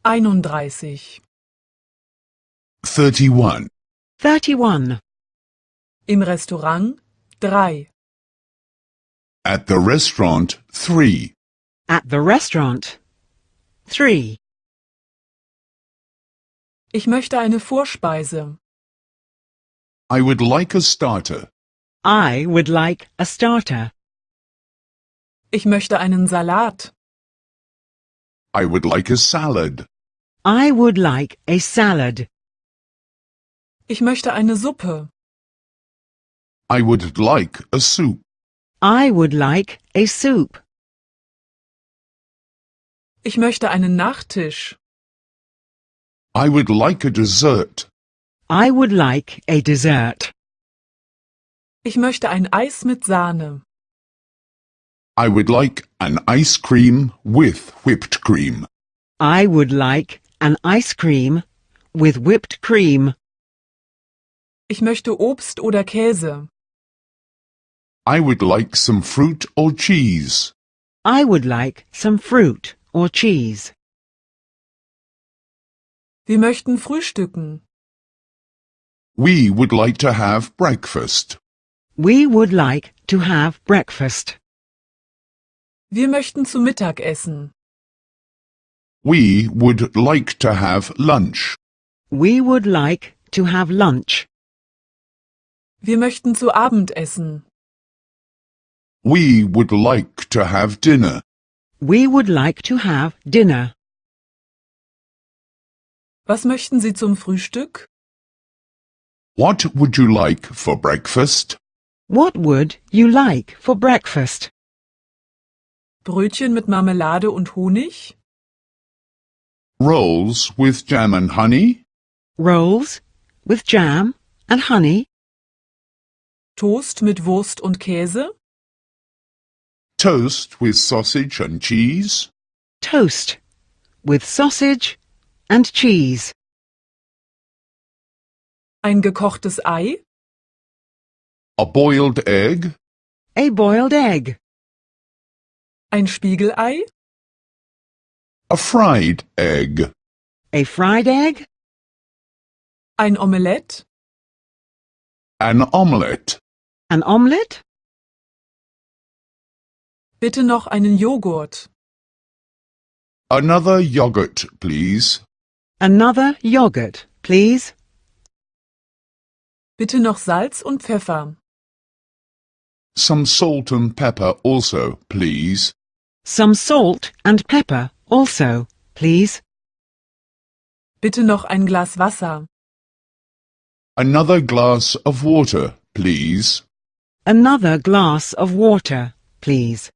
31. 31. 31. Im Restaurant 3. At the restaurant, 3. At the restaurant. 3. Ich möchte eine Vorspeise. I would like a starter. I would like a starter. Ich möchte einen Salat. I would like a salad. I would like a salad. Ich möchte eine Suppe. I would like a soup. I would like a soup. Ich möchte einen Nachtisch. I would like a dessert. I would like a dessert. Ich möchte ein Eis mit Sahne. I would like an ice cream with whipped cream. I would like an ice cream with whipped cream. Ich möchte Obst oder Käse. I would like some fruit or cheese. I would like some fruit or cheese. Wir möchten frühstücken. We would like to have breakfast. We would like to have breakfast. Wir möchten zu Mittag essen. We would like to have lunch. We would like to have lunch. Wir möchten zu Abend essen. We would like to have dinner. We would like to have dinner. Was möchten Sie zum Frühstück? What would you like for breakfast? What would you like for breakfast? Brötchen mit Marmelade und Honig? Rolls with jam and honey? Rolls with jam and honey? Toast mit Wurst und Käse? Toast with sausage and cheese? Toast with sausage and cheese? Ein gekochtes Ei? A boiled egg? A boiled egg? Ein Spiegelei? A fried egg? A fried egg? Ein Omelett? An omelette? An omelette? Bitte noch einen Joghurt. Another yogurt, please. Another yogurt, please. Bitte noch Salz und Pfeffer. Some salt and pepper also, please. Some salt and pepper also, please. Bitte noch ein Glas Wasser. Another glass of water, please. Another glass of water, please.